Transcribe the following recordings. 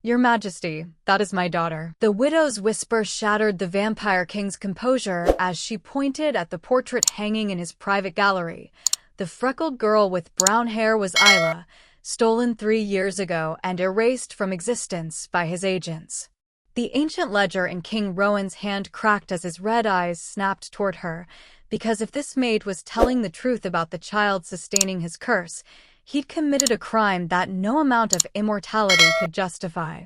Your Majesty, that is my daughter. The widow's whisper shattered the Vampire King's composure as she pointed at the portrait hanging in his private gallery. The freckled girl with brown hair was Isla, stolen 3 years ago and erased from existence by his agents. The ancient ledger in King Rowan's hand cracked as his red eyes snapped toward her, because if this maid was telling the truth about the child sustaining his curse, he'd committed a crime that no amount of immortality could justify.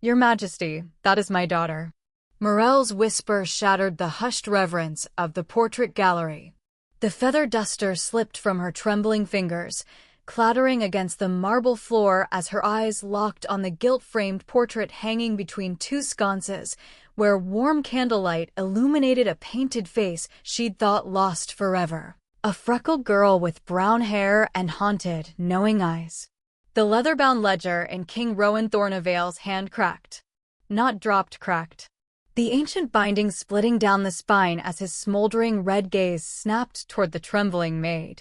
Your Majesty, that is my daughter. Morel's whisper shattered the hushed reverence of the portrait gallery. The feather duster slipped from her trembling fingers, clattering against the marble floor as her eyes locked on the gilt-framed portrait hanging between two sconces, where warm candlelight illuminated a painted face she'd thought lost forever. A freckled girl with brown hair and haunted, knowing eyes. The leather-bound ledger in King Rowan Thornavale's hand cracked. Not dropped, cracked. The ancient binding splitting down the spine as his smoldering red gaze snapped toward the trembling maid.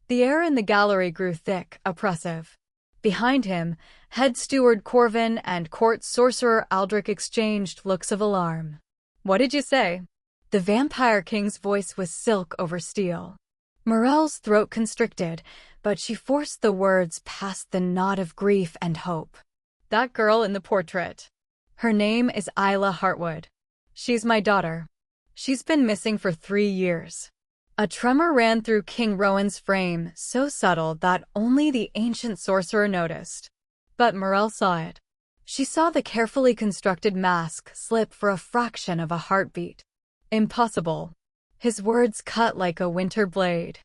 The air in the gallery grew thick, oppressive. Behind him, head steward Corvin and court sorcerer Aldrich exchanged looks of alarm. What did you say? The Vampire King's voice was silk over steel. Morel's throat constricted, but she forced the words past the knot of grief and hope. That girl in the portrait. Her name is Isla Hartwood. She's my daughter. She's been missing for 3 years. A tremor ran through King Rowan's frame, so subtle that only the ancient sorcerer noticed. But Morel saw it. She saw the carefully constructed mask slip for a fraction of a heartbeat. Impossible. His words cut like a winter blade.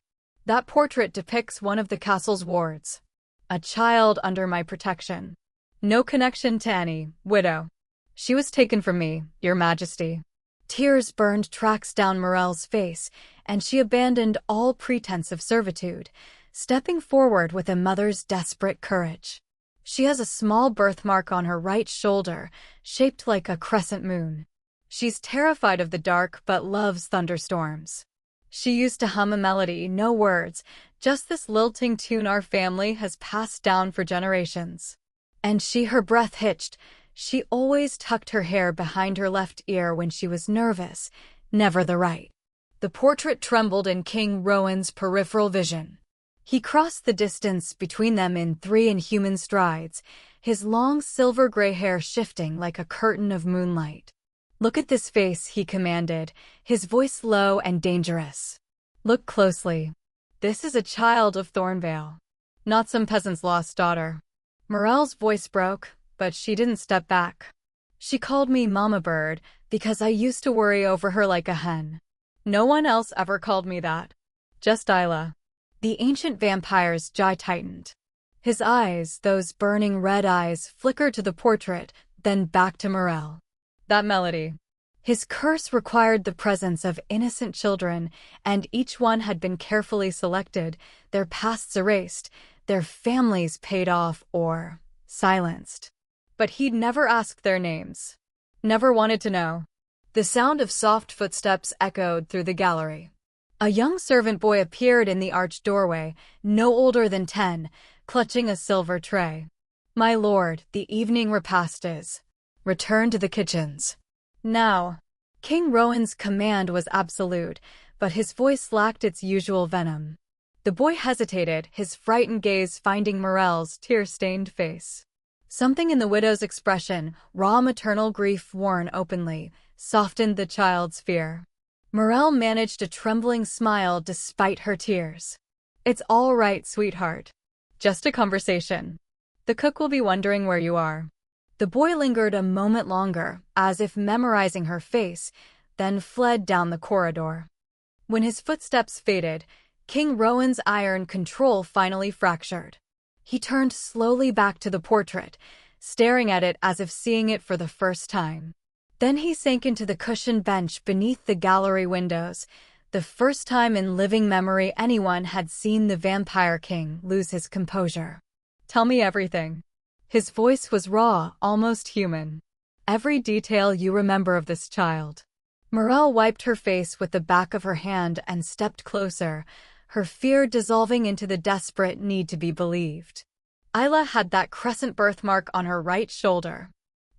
That portrait depicts one of the castle's wards. A child under my protection. No connection to any widow. She was taken from me, Your Majesty. Tears burned tracks down Morel's face, and she abandoned all pretense of servitude, stepping forward with a mother's desperate courage. She has a small birthmark on her right shoulder, shaped like a crescent moon. She's terrified of the dark but loves thunderstorms. She used to hum a melody, no words, just this lilting tune our family has passed down for generations. And her breath hitched. She always tucked her hair behind her left ear when she was nervous, never the right. The portrait trembled in King Rowan's peripheral vision. He crossed the distance between them in 3 inhuman strides, his long silver-gray hair shifting like a curtain of moonlight. Look at this face, he commanded, his voice low and dangerous. Look closely. This is a child of Thornvale, not some peasant's lost daughter. Morel's voice broke, but she didn't step back. She called me Mama Bird because I used to worry over her like a hen. No one else ever called me that. Just Isla. The ancient vampire's jaw tightened. His eyes, those burning red eyes, flickered to the portrait, then back to Morel. That melody. His curse required the presence of innocent children, and each one had been carefully selected, their pasts erased, their families paid off or silenced. But he'd never asked their names. Never wanted to know. The sound of soft footsteps echoed through the gallery. A young servant boy appeared in the arched doorway, no older than 10, clutching a silver tray. My lord, the evening repast is. Return to the kitchens. Now. King Rowan's command was absolute, but his voice lacked its usual venom. The boy hesitated, his frightened gaze finding Morel's tear-stained face. Something in the widow's expression, raw maternal grief worn openly, softened the child's fear. Morel managed a trembling smile despite her tears. It's all right, sweetheart. Just a conversation. The cook will be wondering where you are. The boy lingered a moment longer, as if memorizing her face, then fled down the corridor. When his footsteps faded, King Rowan's iron control finally fractured. He turned slowly back to the portrait, staring at it as if seeing it for the first time. Then he sank into the cushioned bench beneath the gallery windows, the first time in living memory anyone had seen the Vampire King lose his composure. Tell me everything. His voice was raw, almost human. Every detail you remember of this child. Morel wiped her face with the back of her hand and stepped closer, her fear dissolving into the desperate need to be believed. Isla had that crescent birthmark on her right shoulder.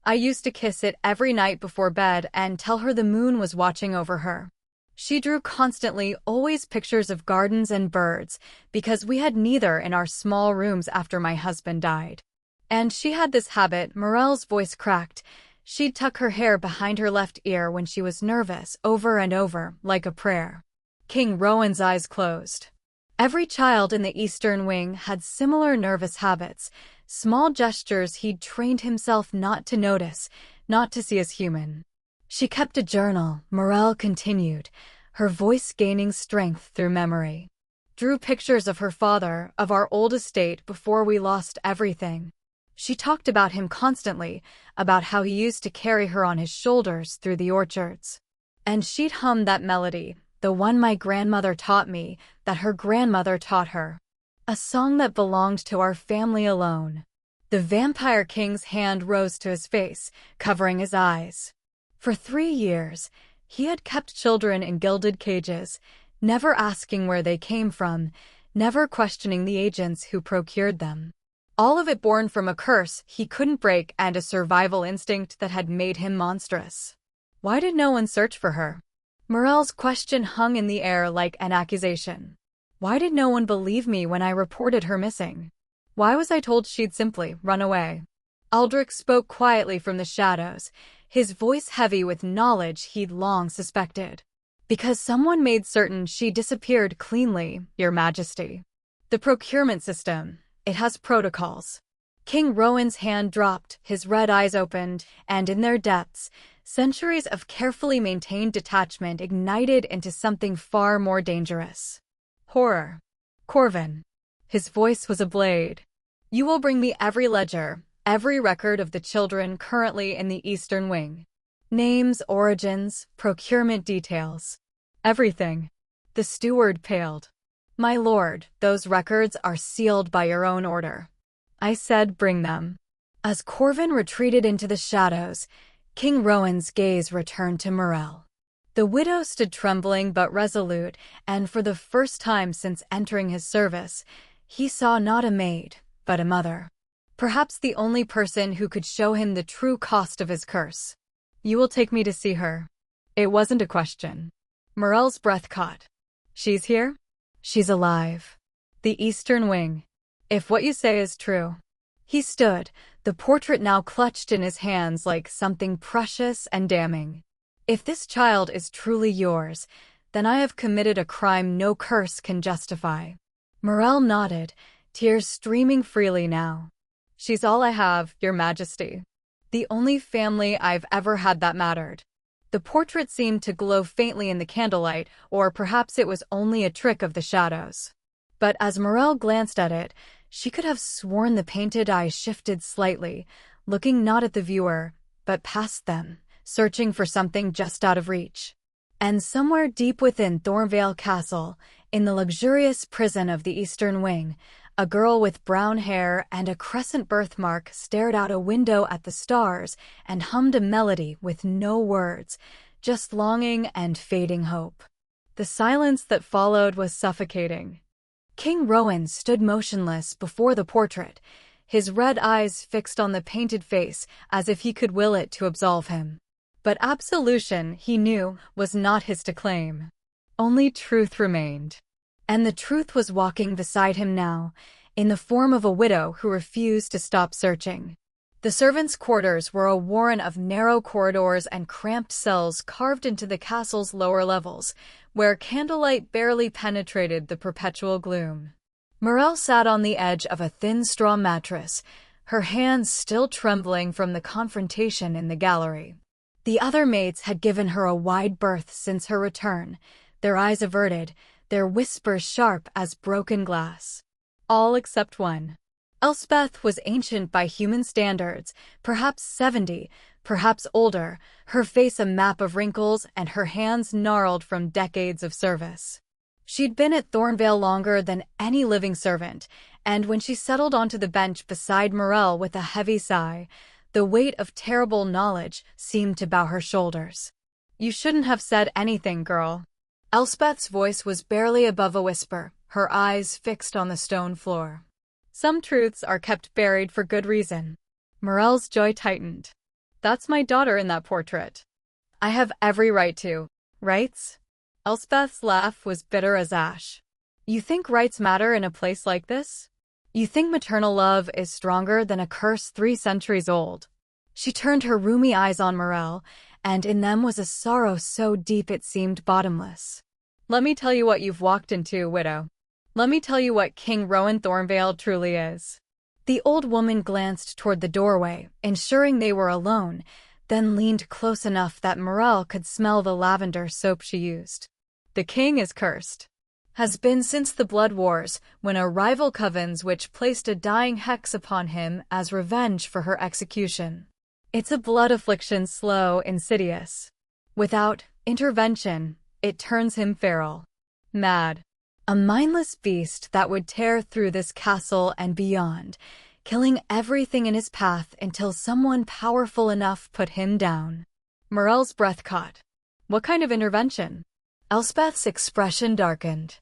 I used to kiss it every night before bed and tell her the moon was watching over her. She drew constantly, always pictures of gardens and birds, because we had neither in our small rooms after my husband died. And she had this habit, Morel's voice cracked. She'd tuck her hair behind her left ear when she was nervous, over and over, like a prayer. King Rowan's eyes closed. Every child in the Eastern Wing had similar nervous habits, small gestures he'd trained himself not to notice, not to see as human. She kept a journal, Morel continued, her voice gaining strength through memory. Drew pictures of her father, of our old estate before we lost everything. She talked about him constantly, about how he used to carry her on his shoulders through the orchards. And she'd hum that melody, the one my grandmother taught me, that her grandmother taught her. A song that belonged to our family alone. The Vampire King's hand rose to his face, covering his eyes. For 3 years, he had kept children in gilded cages, never asking where they came from, never questioning the agents who procured them. All of it born from a curse he couldn't break and a survival instinct that had made him monstrous. Why did no one search for her? Morel's question hung in the air like an accusation. Why did no one believe me when I reported her missing? Why was I told she'd simply run away? Aldrich spoke quietly from the shadows, his voice heavy with knowledge he'd long suspected. Because someone made certain she disappeared cleanly, Your Majesty. The procurement system, it has protocols. King Rowan's hand dropped, his red eyes opened, and in their depths, centuries of carefully maintained detachment ignited into something far more dangerous. Horror. Corvin. His voice was a blade. You will bring me every ledger, every record of the children currently in the Eastern Wing. Names, origins, procurement details. Everything. The steward paled. My lord, those records are sealed by your own order. I said bring them. As Corvin retreated into the shadows, King Rowan's gaze returned to Morel. The widow stood trembling but resolute, and for the first time since entering his service, he saw not a maid, but a mother. Perhaps the only person who could show him the true cost of his curse. You will take me to see her. It wasn't a question. Morel's breath caught. She's here? She's alive. The Eastern Wing. If what you say is true. He stood, the portrait now clutched in his hands like something precious and damning. If this child is truly yours, then I have committed a crime no curse can justify. Morel nodded, tears streaming freely now. She's all I have, Your Majesty. The only family I've ever had that mattered. The portrait seemed to glow faintly in the candlelight, or perhaps it was only a trick of the shadows. But as Morel glanced at it, she could have sworn the painted eyes shifted slightly, looking not at the viewer, but past them, searching for something just out of reach. And somewhere deep within Thornvale Castle, in the luxurious prison of the Eastern Wing, a girl with brown hair and a crescent birthmark stared out a window at the stars and hummed a melody with no words, just longing and fading hope. The silence that followed was suffocating. King Rowan stood motionless before the portrait, his red eyes fixed on the painted face as if he could will it to absolve him. But absolution, he knew, was not his to claim. Only truth remained. And the truth was walking beside him now, in the form of a widow who refused to stop searching. The servants' quarters were a warren of narrow corridors and cramped cells carved into the castle's lower levels, where candlelight barely penetrated the perpetual gloom. Morel sat on the edge of a thin straw mattress, her hands still trembling from the confrontation in the gallery. The other maids had given her a wide berth since her return, their eyes averted, their whispers sharp as broken glass. All except one. Elspeth was ancient by human standards, perhaps 70, perhaps older, her face a map of wrinkles and her hands gnarled from decades of service. She'd been at Thornvale longer than any living servant, and when she settled onto the bench beside Morel with a heavy sigh, the weight of terrible knowledge seemed to bow her shoulders. You shouldn't have said anything, girl. Elspeth's voice was barely above a whisper, her eyes fixed on the stone floor. Some truths are kept buried for good reason. Morel's joy tightened. That's my daughter in that portrait. I have every right to. Rights? Elspeth's laugh was bitter as ash. You think rights matter in a place like this? You think maternal love is stronger than a curse 3 centuries old? She turned her rheumy eyes on Morel, and in them was a sorrow so deep it seemed bottomless. Let me tell you what you've walked into, widow. Let me tell you what King Rowan Thornvale truly is. The old woman glanced toward the doorway, ensuring they were alone, then leaned close enough that Morel could smell the lavender soap she used. The king is cursed. Has been since the Blood Wars, when a rival covens which placed a dying hex upon him as revenge for her execution. It's a blood affliction slow, insidious. Without intervention, it turns him feral. Mad. A mindless beast that would tear through this castle and beyond, killing everything in his path until someone powerful enough put him down. Morel's breath caught. What kind of intervention? Elspeth's expression darkened.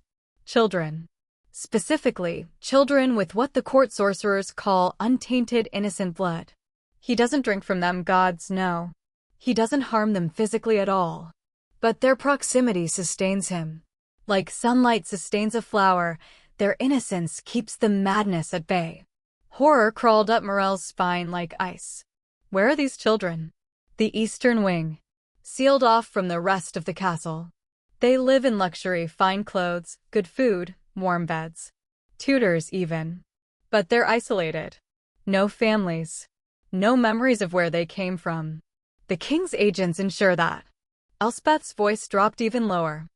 Children. Specifically, children with what the court sorcerers call untainted innocent blood. He doesn't drink from them, gods, no. He doesn't harm them physically at all. But their proximity sustains him. Like sunlight sustains a flower, their innocence keeps the madness at bay. Horror crawled up Morel's spine like ice. Where are these children? The eastern wing. Sealed off from the rest of the castle. They live in luxury, fine clothes, good food, warm beds. Tutors even. But they're isolated. No families. No memories of where they came from. The king's agents ensure that. Elspeth's voice dropped even lower.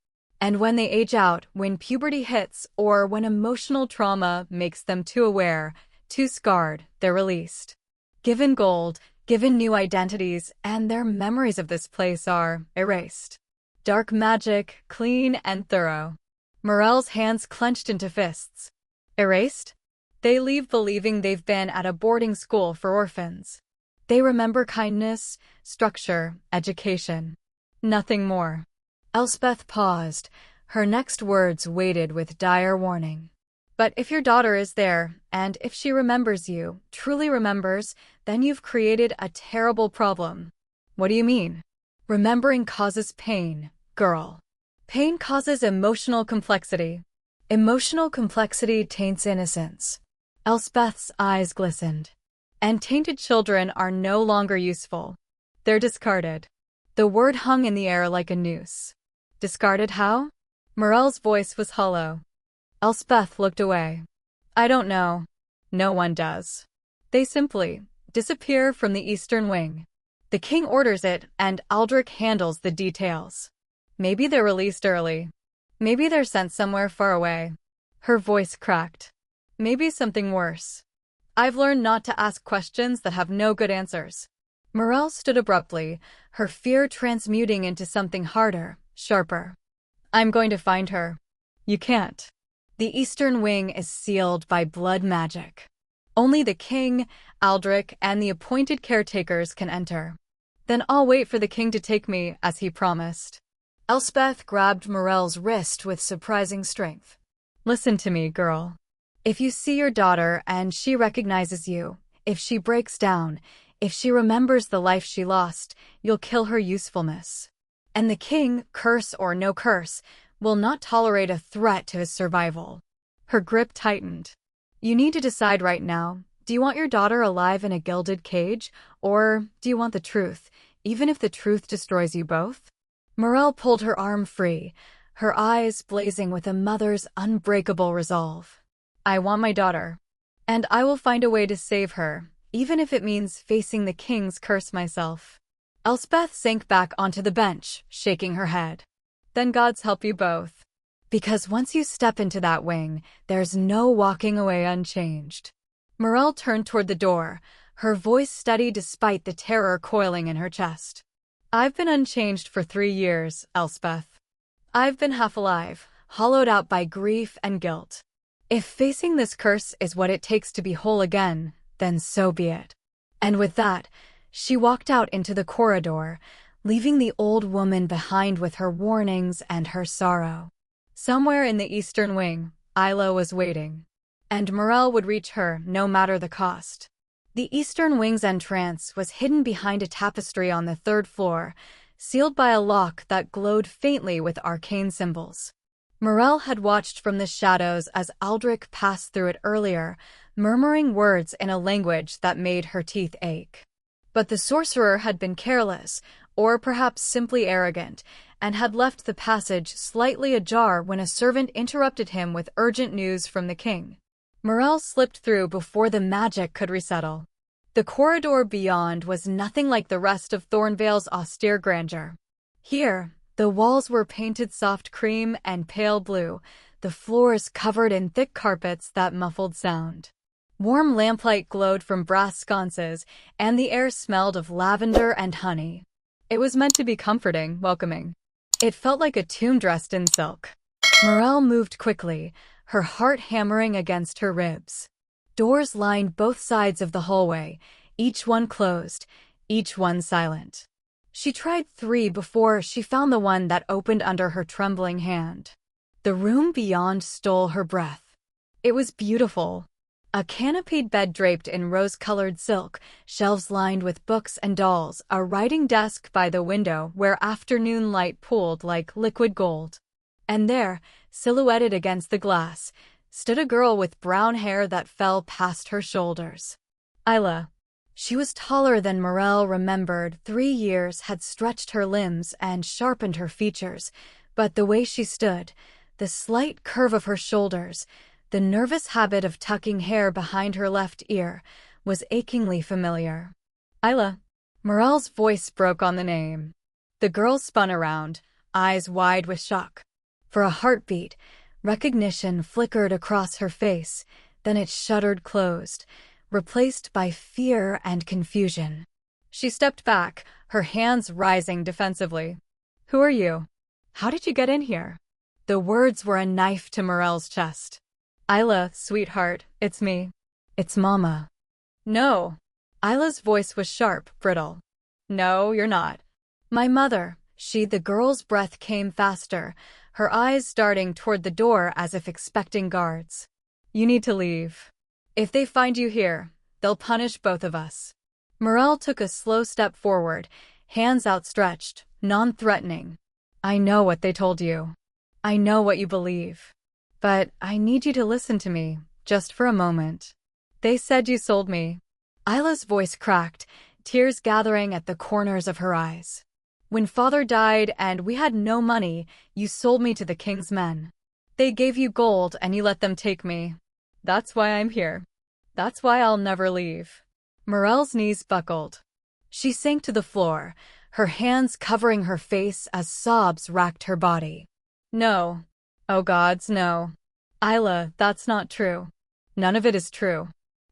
And when they age out, when puberty hits, or when emotional trauma makes them too aware, too scarred, they're released. Given gold, given new identities, and their memories of this place are erased. Dark magic, clean and thorough. Morel's hands clenched into fists. Erased? They leave believing they've been at a boarding school for orphans. They remember kindness, structure, education. Nothing more. Elspeth paused. Her next words weighted with dire warning. But if your daughter is there, and if she remembers you, truly remembers, then you've created a terrible problem. What do you mean? Remembering causes pain, girl. Pain causes emotional complexity. Emotional complexity taints innocence. Elspeth's eyes glistened. And tainted children are no longer useful. They're discarded. The word hung in the air like a noose. Discarded how? Morel's voice was hollow. Elspeth looked away. I don't know. No one does. They simply disappear from the eastern wing. The king orders it, and Aldrich handles the details. Maybe they're released early. Maybe they're sent somewhere far away. Her voice cracked. Maybe something worse. I've learned not to ask questions that have no good answers. Morel stood abruptly, her fear transmuting into something harder, sharper. I'm going to find her. You can't. The eastern wing is sealed by blood magic. Only the king, Aldrich, and the appointed caretakers can enter. Then I'll wait for the king to take me, as he promised. Elspeth grabbed Morel's wrist with surprising strength. Listen to me, girl. If you see your daughter and she recognizes you, if she breaks down, if she remembers the life she lost, you'll kill her usefulness. And the king, curse or no curse, will not tolerate a threat to his survival. Her grip tightened. You need to decide right now. Do you want your daughter alive in a gilded cage, or do you want the truth, even if the truth destroys you both? Morel pulled her arm free, her eyes blazing with a mother's unbreakable resolve. I want my daughter. And I will find a way to save her, even if it means facing the king's curse myself. Elspeth sank back onto the bench, shaking her head. Then gods help you both. Because once you step into that wing, there's no walking away unchanged. Morel turned toward the door, her voice steady despite the terror coiling in her chest. I've been unchanged for 3 years, Elspeth. I've been half alive, hollowed out by grief and guilt. If facing this curse is what it takes to be whole again, then so be it. And with that, she walked out into the corridor, leaving the old woman behind with her warnings and her sorrow. Somewhere in the eastern wing, Isla was waiting. And Morel would reach her no matter the cost. The eastern wing's entrance was hidden behind a tapestry on the third floor, sealed by a lock that glowed faintly with arcane symbols. Morel had watched from the shadows as Aldrich passed through it earlier, murmuring words in a language that made her teeth ache. But the sorcerer had been careless, or perhaps simply arrogant, and had left the passage slightly ajar when a servant interrupted him with urgent news from the king. Morel slipped through before the magic could resettle. The corridor beyond was nothing like the rest of Thornvale's austere grandeur. Here, the walls were painted soft cream and pale blue, the floors covered in thick carpets that muffled sound. Warm lamplight glowed from brass sconces, and the air smelled of lavender and honey. It was meant to be comforting, welcoming. It felt like a tomb dressed in silk. Morel moved quickly, her heart hammering against her ribs. Doors lined both sides of the hallway, each one closed, each one silent. She tried 3 before she found the one that opened under her trembling hand. The room beyond stole her breath. It was beautiful. A canopied bed draped in rose-colored silk, shelves lined with books and dolls, a writing desk by the window where afternoon light pooled like liquid gold. And there, silhouetted against the glass, stood a girl with brown hair that fell past her shoulders. Isla. She was taller than Morel remembered. 3 years had stretched her limbs and sharpened her features, but the way she stood, the slight curve of her shoulders, the nervous habit of tucking hair behind her left ear, was achingly familiar. Isla. Morel's voice broke on the name. The girl spun around, eyes wide with shock. For a heartbeat, recognition flickered across her face, then it shuddered closed, replaced by fear and confusion. She stepped back, her hands rising defensively. Who are you? How did you get in here? The words were a knife to Morel's chest. Isla, sweetheart, it's me. It's Mama. No. Isla's voice was sharp, brittle. No, you're not. My mother. The girl's breath came faster, her eyes darting toward the door as if expecting guards. You need to leave. If they find you here, they'll punish both of us. Morel took a slow step forward, hands outstretched, non-threatening. I know what they told you. I know what you believe. But I need you to listen to me, just for a moment. They said you sold me. Isla's voice cracked, tears gathering at the corners of her eyes. When Father died and we had no money, you sold me to the king's men. They gave you gold and you let them take me. That's why I'm here. That's why I'll never leave. Morel's knees buckled. She sank to the floor, her hands covering her face as sobs racked her body. No. Oh gods, no. Isla, that's not true. None of it is true.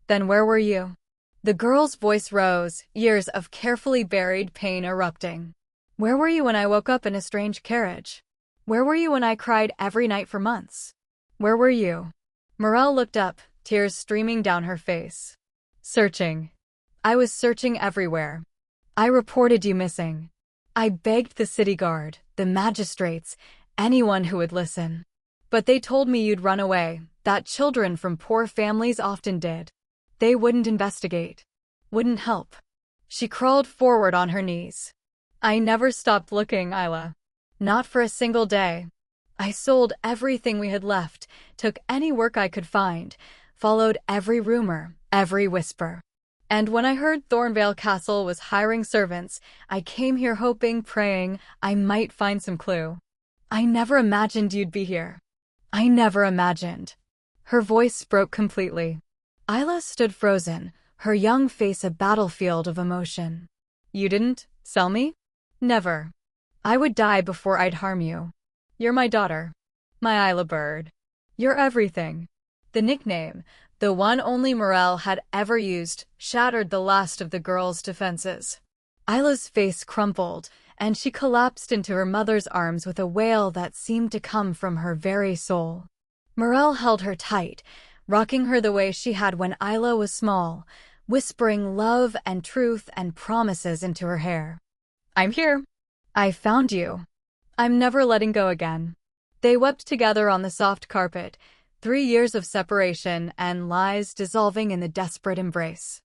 Then where were you? The girl's voice rose, years of carefully buried pain erupting. Where were you when I woke up in a strange carriage? Where were you when I cried every night for months? Where were you? Morel looked up, tears streaming down her face. Searching. I was searching everywhere. I reported you missing. I begged the city guard, the magistrates, anyone who would listen. But they told me you'd run away, that children from poor families often did. They wouldn't investigate. Wouldn't help. She crawled forward on her knees. I never stopped looking, Isla. Not for a single day. I sold everything we had left, took any work I could find, followed every rumor, every whisper. And when I heard Thornvale Castle was hiring servants, I came here hoping, praying, I might find some clue. I never imagined you'd be here. I never imagined. Her voice broke completely. Isla stood frozen, her young face a battlefield of emotion. You didn't sell me? Never. I would die before I'd harm you. You're my daughter. My Isla bird. You're everything. The nickname, the one only Morel had ever used, shattered the last of the girl's defenses. Isla's face crumpled, and she collapsed into her mother's arms with a wail that seemed to come from her very soul. Morel held her tight, rocking her the way she had when Isla was small, whispering love and truth and promises into her hair. I'm here. I found you. I'm never letting go again. They wept together on the soft carpet, 3 years of separation and lies dissolving in the desperate embrace.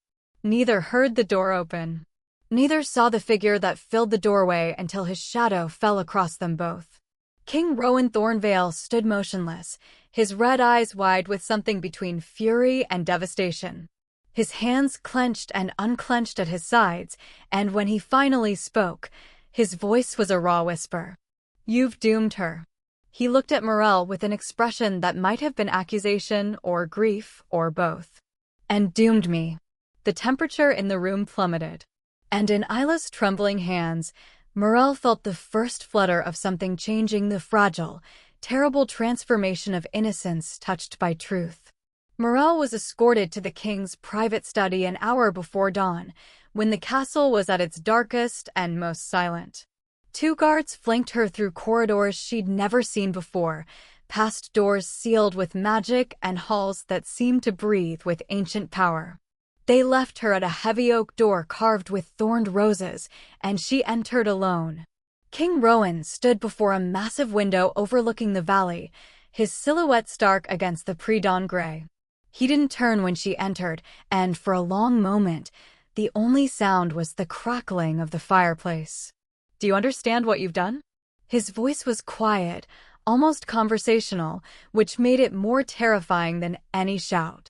Neither heard the door open. Neither saw the figure that filled the doorway until his shadow fell across them both. King Rowan Thornvale stood motionless, his red eyes wide with something between fury and devastation. His hands clenched and unclenched at his sides, and when he finally spoke, his voice was a raw whisper. "You've doomed her." He looked at Morel with an expression that might have been accusation or grief or both. "And doomed me." The temperature in the room plummeted. And in Isla's trembling hands, Morel felt the first flutter of something changing, the fragile, terrible transformation of innocence touched by truth. Morel was escorted to the king's private study an hour before dawn, when the castle was at its darkest and most silent. 2 guards flanked her through corridors she'd never seen before, past doors sealed with magic and halls that seemed to breathe with ancient power. They left her at a heavy oak door carved with thorned roses, and she entered alone. King Rowan stood before a massive window overlooking the valley, his silhouette stark against the pre-dawn gray. He didn't turn when she entered, and for a long moment, the only sound was the crackling of the fireplace. "Do you understand what you've done?" His voice was quiet, almost conversational, which made it more terrifying than any shout.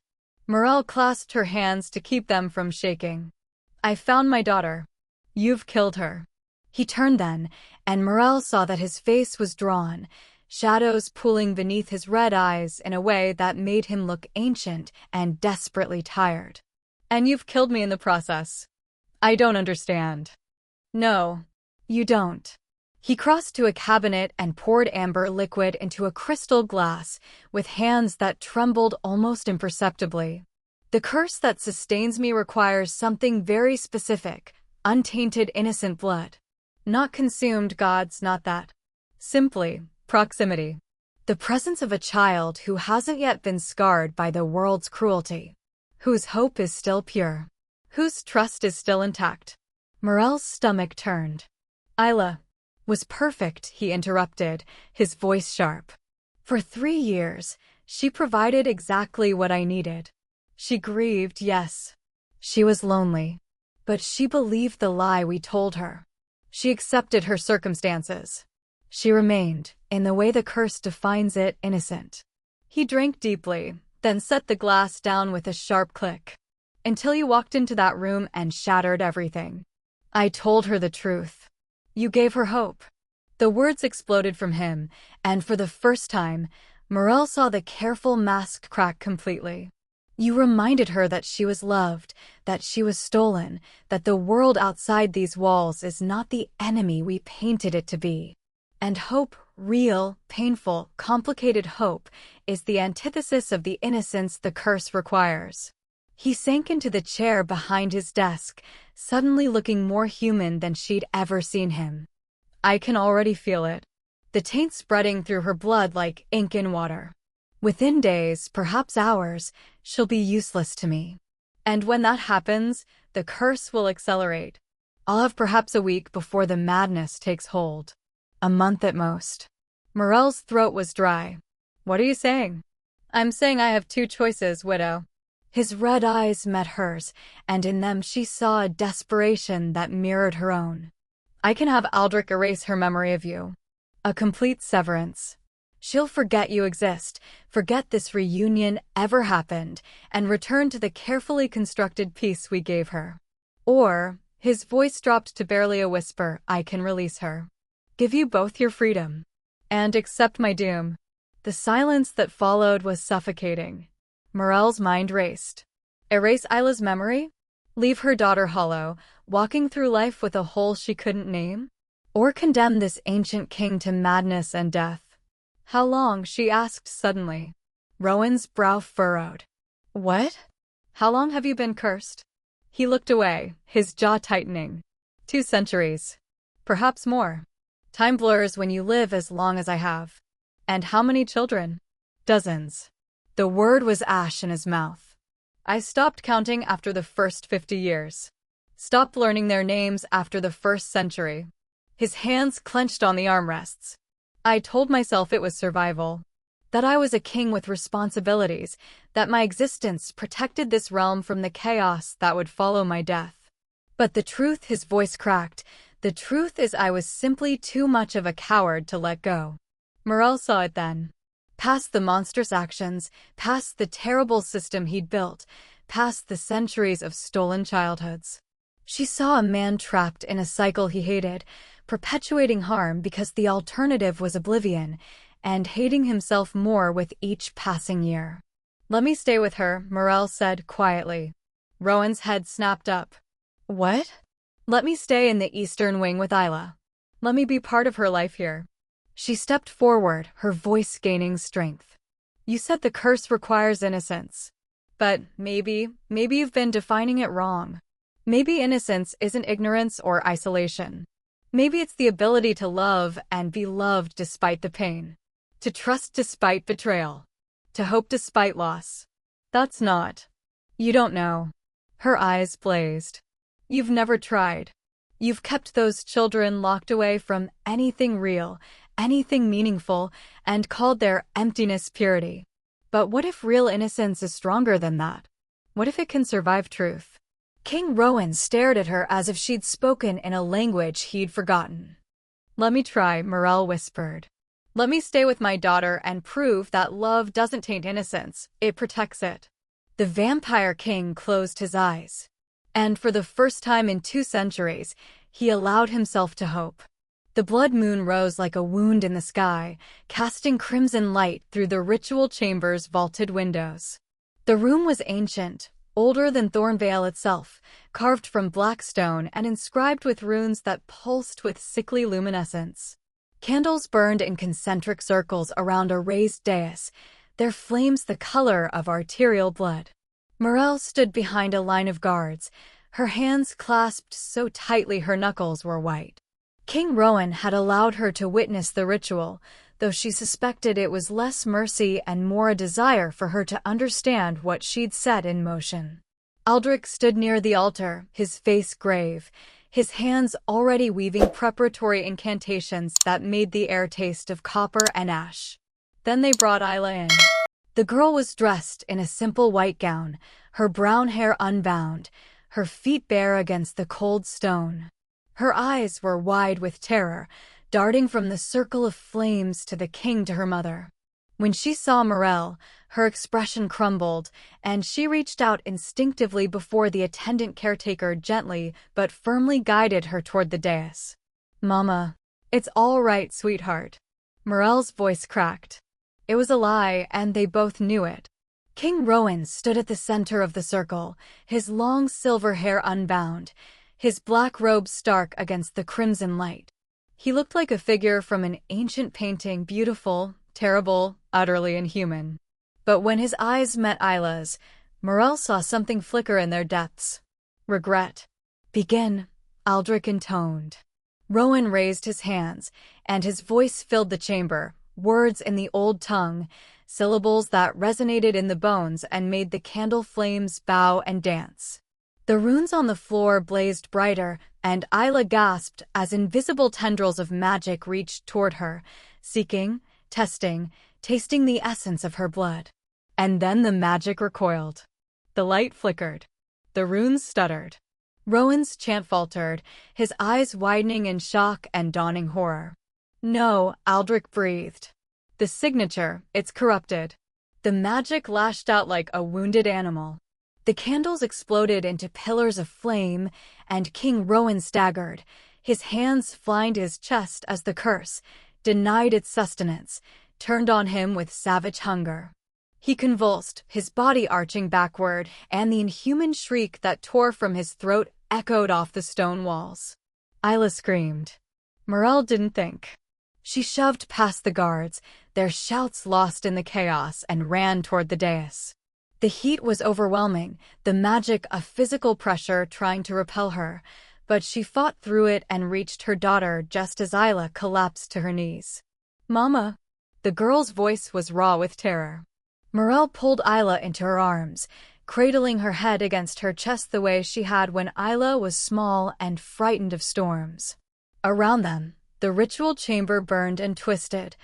Morel clasped her hands to keep them from shaking. "I found my daughter. You've killed her." He turned then, and Morel saw that his face was drawn, shadows pooling beneath his red eyes in a way that made him look ancient and desperately tired. "And you've killed me in the process. I don't understand." "No, you don't." He crossed to a cabinet and poured amber liquid into a crystal glass with hands that trembled almost imperceptibly. "The curse that sustains me requires something very specific, untainted innocent blood. Not consumed gods, not that. Simply proximity. The presence of a child who hasn't yet been scarred by the world's cruelty. Whose hope is still pure. Whose trust is still intact." Morel's stomach turned. "Isla was perfect," he interrupted, his voice sharp. "For 3 years, she provided exactly what I needed. She grieved, yes. She was lonely. But she believed the lie we told her. She accepted her circumstances. She remained, in the way the curse defines it, innocent." He drank deeply, then set the glass down with a sharp click. "Until you walked into that room and shattered everything. I told her the truth. You gave her hope." The words exploded from him, and for the first time, Morel saw the careful mask crack completely. "You reminded her that she was loved, that she was stolen, that the world outside these walls is not the enemy we painted it to be. And hope, real, painful, complicated hope, is the antithesis of the innocence the curse requires." He sank into the chair behind his desk, suddenly looking more human than she'd ever seen him. "I can already feel it. The taint spreading through her blood like ink in water. Within days, perhaps hours, she'll be useless to me. And when that happens, the curse will accelerate. I'll have perhaps a week before the madness takes hold. A month at most." Morel's throat was dry. "What are you saying?" "I'm saying I have 2 choices, widow." His red eyes met hers, and in them she saw a desperation that mirrored her own. "I can have Aldrich erase her memory of you. A complete severance. She'll forget you exist, forget this reunion ever happened, and return to the carefully constructed peace we gave her. Or," his voice dropped to barely a whisper, "I can release her. Give you both your freedom. And accept my doom." The silence that followed was suffocating. Morel's mind raced. Erase Isla's memory? Leave her daughter hollow, walking through life with a hole she couldn't name? Or condemn this ancient king to madness and death? "How long?" she asked suddenly. Rowan's brow furrowed. "What? How long have you been cursed?" He looked away, his jaw tightening. 2 centuries. Perhaps more. Time blurs when you live as long as I have. And how many children? Dozens. The word was ash in his mouth. I stopped counting after the first 50 years. Stopped learning their names after the first century. His hands clenched on the armrests. I told myself it was survival. That I was a king with responsibilities, that my existence protected this realm from the chaos that would follow my death. But the truth, his voice cracked, the truth is I was simply too much of a coward to let go. Morel saw it then. Past the monstrous actions, past the terrible system he'd built, past the centuries of stolen childhoods. She saw a man trapped in a cycle he hated, perpetuating harm because the alternative was oblivion, and hating himself more with each passing year. "Let me stay with her," Morel said quietly. Rowan's head snapped up. "What?" "Let me stay in the eastern wing with Isla. Let me be part of her life here." She stepped forward, her voice gaining strength. "You said the curse requires innocence. But maybe you've been defining it wrong. Maybe innocence isn't ignorance or isolation. Maybe it's the ability to love and be loved despite the pain. To trust despite betrayal. To hope despite loss. That's not. You don't know." Her eyes blazed. "You've never tried. You've kept those children locked away from anything real, anything meaningful, and called their emptiness purity. But what if real innocence is stronger than that? What if it can survive truth?" King Rowan stared at her as if she'd spoken in a language he'd forgotten. "Let me try," Morel whispered. "Let me stay with my daughter and prove that love doesn't taint innocence, it protects it." The Vampire King closed his eyes. And for the first time in 2 centuries, he allowed himself to hope. The blood moon rose like a wound in the sky, casting crimson light through the ritual chamber's vaulted windows. The room was ancient, older than Thornvale itself, carved from black stone and inscribed with runes that pulsed with sickly luminescence. Candles burned in concentric circles around a raised dais, their flames the color of arterial blood. Morel stood behind a line of guards, her hands clasped so tightly her knuckles were white. King Rowan had allowed her to witness the ritual, though she suspected it was less mercy and more a desire for her to understand what she'd set in motion. Aldrich stood near the altar, his face grave, his hands already weaving preparatory incantations that made the air taste of copper and ash. Then they brought Isla in. The girl was dressed in a simple white gown, her brown hair unbound, her feet bare against the cold stone. Her eyes were wide with terror, darting from the circle of flames to the king to her mother. When she saw Morel, her expression crumbled, and she reached out instinctively before the attendant caretaker gently but firmly guided her toward the dais. "Mama, it's all right, sweetheart." Morel's voice cracked. It was a lie, and they both knew it. King Rowan stood at the center of the circle, his long silver hair unbound, his black robe stark against the crimson light. He looked like a figure from an ancient painting, beautiful, terrible, utterly inhuman. But when his eyes met Isla's, Morel saw something flicker in their depths. Regret. "Begin," Aldrich intoned. Rowan raised his hands, and his voice filled the chamber, words in the old tongue, syllables that resonated in the bones and made the candle flames bow and dance. The runes on the floor blazed brighter, and Isla gasped as invisible tendrils of magic reached toward her, seeking, testing, tasting the essence of her blood. And then the magic recoiled. The light flickered. The runes stuttered. Rowan's chant faltered, his eyes widening in shock and dawning horror. "No," Aldrich breathed. "The signature, it's corrupted." The magic lashed out like a wounded animal. The candles exploded into pillars of flame, and King Rowan staggered, his hands flying to his chest as the curse, denied its sustenance, turned on him with savage hunger. He convulsed, his body arching backward, and the inhuman shriek that tore from his throat echoed off the stone walls. Isla screamed. Morel didn't think. She shoved past the guards, their shouts lost in the chaos, and ran toward the dais. The heat was overwhelming, the magic a physical pressure trying to repel her, but she fought through it and reached her daughter just as Isla collapsed to her knees. "Mama!" The girl's voice was raw with terror. Morel pulled Isla into her arms, cradling her head against her chest the way she had when Isla was small and frightened of storms. Around them, the ritual chamber burned and twisted,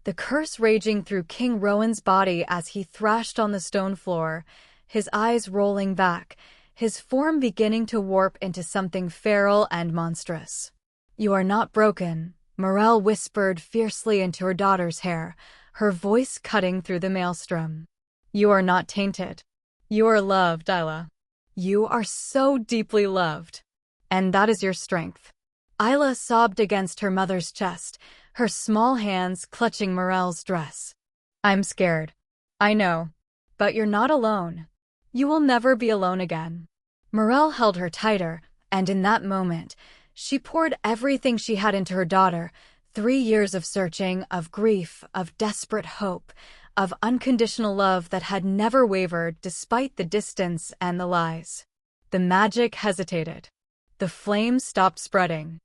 the curse raging through King Rowan's body as he thrashed on the stone floor, his eyes rolling back, his form beginning to warp into something feral and monstrous. "You are not broken," Morel whispered fiercely into her daughter's hair, her voice cutting through the maelstrom. "You are not tainted. You are loved, Isla. You are so deeply loved. And that is your strength." Isla sobbed against her mother's chest, her small hands clutching Morel's dress. "I'm scared. I know. But you're not alone. You will never be alone again." Morel held her tighter, and in that moment, she poured everything she had into her daughter, 3 years of searching, of grief, of desperate hope, of unconditional love that had never wavered despite the distance and the lies. The magic hesitated. The flame stopped spreading.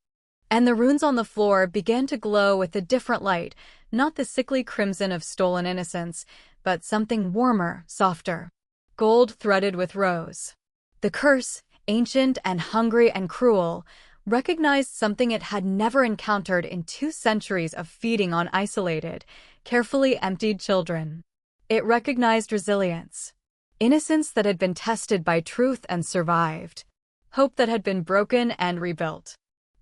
And the runes on the floor began to glow with a different light, not the sickly crimson of stolen innocence, but something warmer, softer. Gold threaded with rose. The curse, ancient and hungry and cruel, recognized something it had never encountered in 2 centuries of feeding on isolated, carefully emptied children. It recognized resilience. Innocence that had been tested by truth and survived. Hope that had been broken and rebuilt.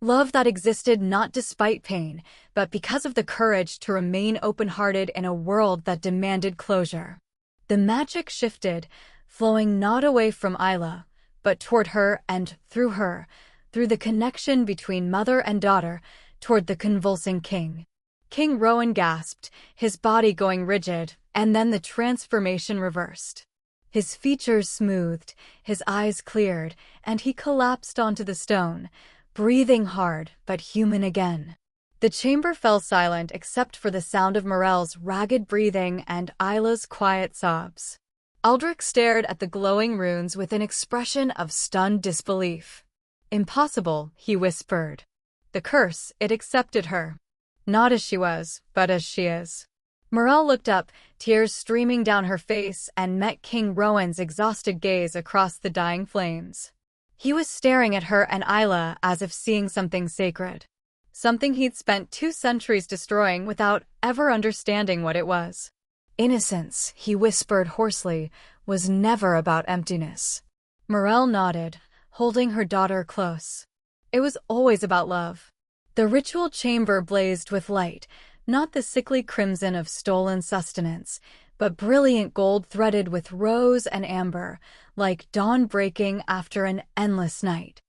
Love that existed not despite pain, but because of the courage to remain open-hearted in a world that demanded closure. The magic shifted, flowing not away from Isla, but toward her and through her, through the connection between mother and daughter, toward the convulsing king. King Rowan gasped, his body going rigid, and then the transformation reversed. His features smoothed, his eyes cleared, and he collapsed onto the stone, breathing hard but human again. The chamber fell silent except for the sound of Morel's ragged breathing and Isla's quiet sobs. Aldrich stared at the glowing runes with an expression of stunned disbelief. "Impossible," he whispered. "The curse, it accepted her. Not as she was, but as she is." Morel looked up, tears streaming down her face, and met King Rowan's exhausted gaze across the dying flames. He was staring at her and Isla as if seeing something sacred. Something he'd spent 2 centuries destroying without ever understanding what it was. "Innocence," he whispered hoarsely, "was never about emptiness." Morel nodded, holding her daughter close. "It was always about love." The ritual chamber blazed with light, not the sickly crimson of stolen sustenance, but brilliant gold threaded with rose and amber, like dawn breaking after an endless night.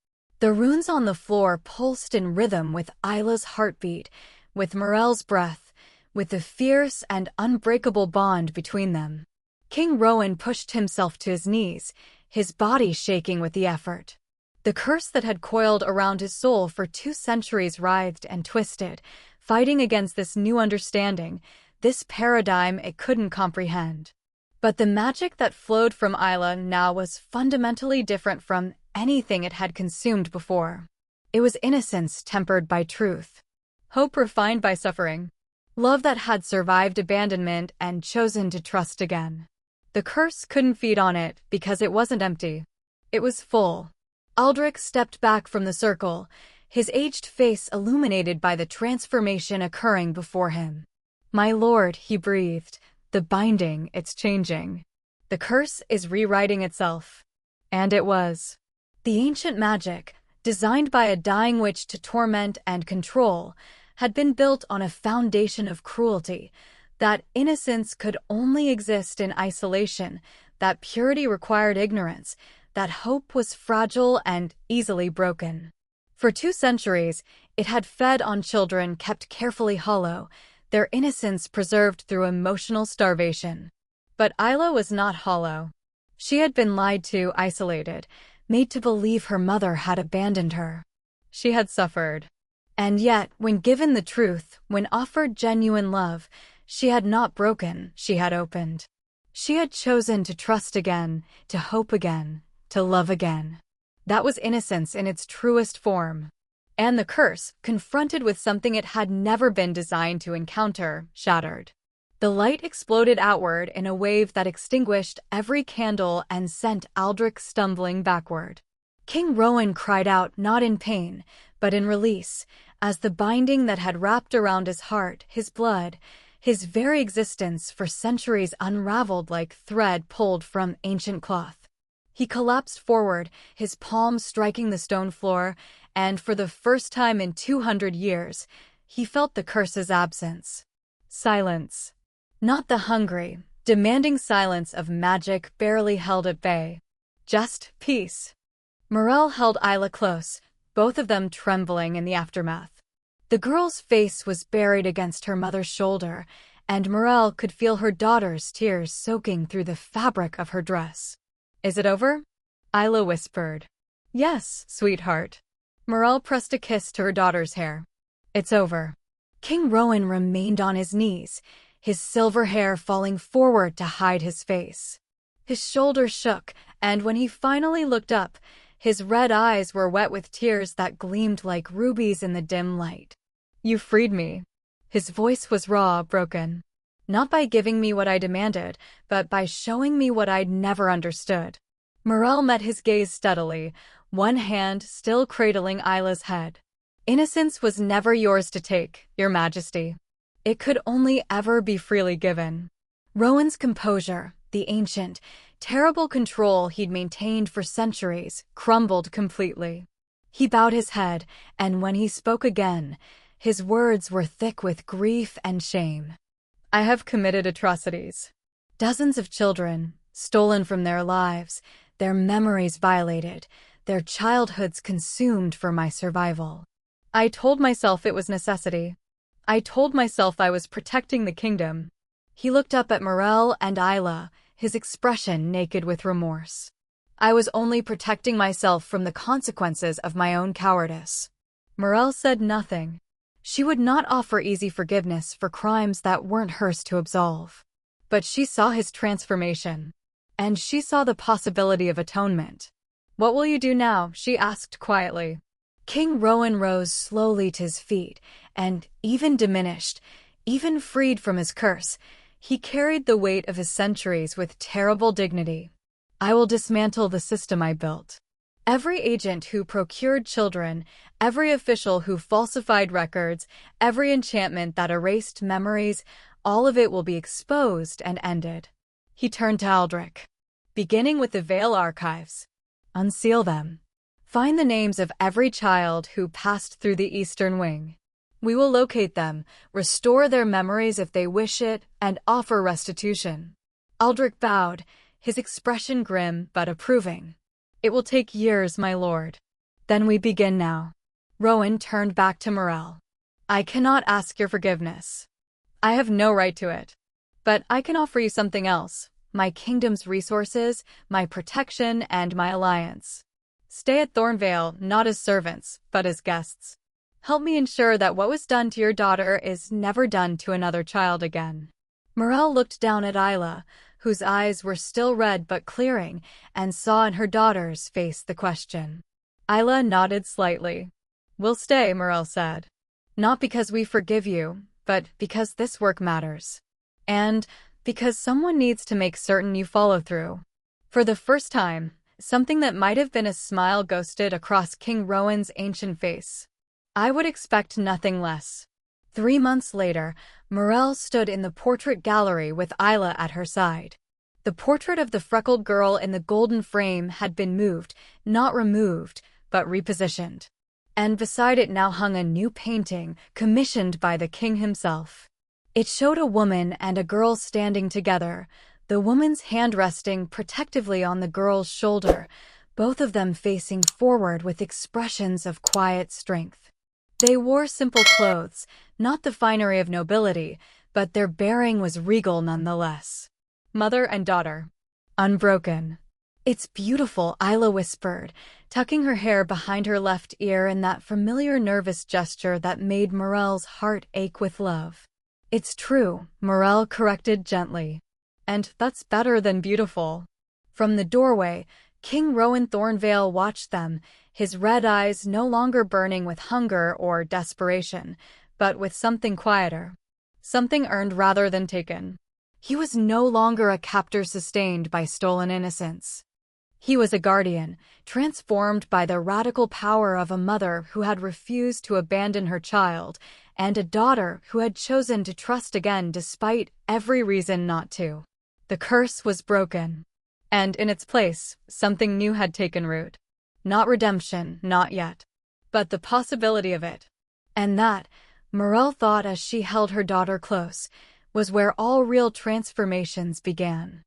The runes on the floor pulsed in rhythm with Isla's heartbeat, with Morel's breath, with the fierce and unbreakable bond between them. King Rowan pushed himself to his knees, his body shaking with the effort. The curse that had coiled around his soul for 2 centuries writhed and twisted, fighting against this new understanding, this paradigm it couldn't comprehend. But the magic that flowed from Isla now was fundamentally different from anything it had consumed before. It was innocence tempered by truth, hope refined by suffering, love that had survived abandonment and chosen to trust again. The curse couldn't feed on it because it wasn't empty. It was full. Aldrich stepped back from the circle, his aged face illuminated by the transformation occurring before him. "My lord," he breathed, "the binding, it's changing. The curse is rewriting itself." And it was. The ancient magic, designed by a dying witch to torment and control, had been built on a foundation of cruelty, that innocence could only exist in isolation, that purity required ignorance, that hope was fragile and easily broken. For 2 centuries, it had fed on children kept carefully hollow, their innocence preserved through emotional starvation. But Isla was not hollow. She had been lied to, isolated, made to believe her mother had abandoned her. She had suffered. And yet, when given the truth, when offered genuine love, she had not broken, she had opened. She had chosen to trust again, to hope again, to love again. That was innocence in its truest form. And the curse, confronted with something it had never been designed to encounter, shattered. The light exploded outward in a wave that extinguished every candle and sent Aldrich stumbling backward. King Rowan cried out not in pain, but in release, as the binding that had wrapped around his heart, his blood, His very existence for centuries unraveled like thread pulled from ancient cloth. He collapsed forward, his palms striking the stone floor, and for the first time in 200 years, he felt the curse's absence. Silence. Not the hungry, demanding silence of magic barely held at bay. Just peace. Morel held Isla close, both of them trembling in the aftermath. The girl's face was buried against her mother's shoulder, and Morel could feel her daughter's tears soaking through the fabric of her dress. "Is it over?" Isla whispered. "Yes, sweetheart." Morel pressed a kiss to her daughter's hair. "It's over." King Rowan remained on his knees, his silver hair falling forward to hide his face. His shoulders shook, and when he finally looked up, his red eyes were wet with tears that gleamed like rubies in the dim light. "You freed me." His voice was raw, broken. "Not by giving me what I demanded, but by showing me what I'd never understood." Morel met his gaze steadily, one hand still cradling Isla's head. "Innocence was never yours to take, Your Majesty. It could only ever be freely given." Rowan's composure, the ancient, terrible control he'd maintained for centuries, crumbled completely. He bowed his head, and when he spoke again, his words were thick with grief and shame. "I have committed atrocities. Dozens of children, stolen from their lives, their memories violated, their childhoods consumed for my survival. I told myself it was necessity. I told myself I was protecting the kingdom." He looked up at Morel and Isla, his expression naked with remorse. "I was only protecting myself from the consequences of my own cowardice." Morel said nothing. She would not offer easy forgiveness for crimes that weren't hers to absolve. But she saw his transformation. And she saw the possibility of atonement. "What will you do now?" she asked quietly. King Rowan rose slowly to his feet, and, even diminished, even freed from his curse, he carried the weight of his centuries with terrible dignity. "I will dismantle the system I built. Every agent who procured children, every official who falsified records, every enchantment that erased memories, all of it will be exposed and ended." He turned to Aldrich. "Beginning with the Vale archives. Unseal them. Find the names of every child who passed through the Eastern Wing. We will locate them, restore their memories if they wish it, and offer restitution." Aldrich bowed, his expression grim but approving. "It will take years, my lord." "Then we begin now." Rowan turned back to Morel. "I cannot ask your forgiveness. I have no right to it. But I can offer you something else, my kingdom's resources, my protection, and my alliance. Stay at Thornvale not as servants, but as guests. Help me ensure that what was done to your daughter is never done to another child again." Morel looked down at Isla, whose eyes were still red but clearing, and saw in her daughter's face the question. Isla nodded slightly. "We'll stay," Morel said. "Not because we forgive you, but because this work matters. And because someone needs to make certain you follow through." For the first time, something that might have been a smile ghosted across King Rowan's ancient face. "I would expect nothing less." 3 months later, Morel stood in the portrait gallery with Isla at her side. The portrait of the freckled girl in the golden frame had been moved, not removed, but repositioned. And beside it now hung a new painting, commissioned by the king himself. It showed a woman and a girl standing together, the woman's hand resting protectively on the girl's shoulder, both of them facing forward with expressions of quiet strength. They wore simple clothes, not the finery of nobility, but their bearing was regal nonetheless. Mother and daughter. Unbroken. "It's beautiful," Isla whispered, tucking her hair behind her left ear in that familiar nervous gesture that made Morel's heart ache with love. "It's true," Morel corrected gently. "And that's better than beautiful." From the doorway, King Rowan Thornvale watched them, his red eyes no longer burning with hunger or desperation, but with something quieter. Something earned rather than taken. He was no longer a captor sustained by stolen innocence. He was a guardian, transformed by the radical power of a mother who had refused to abandon her child, and a daughter who had chosen to trust again despite every reason not to. The curse was broken, and in its place, something new had taken root. Not redemption, not yet, but the possibility of it. And that, Morel thought as she held her daughter close, was where all real transformations began.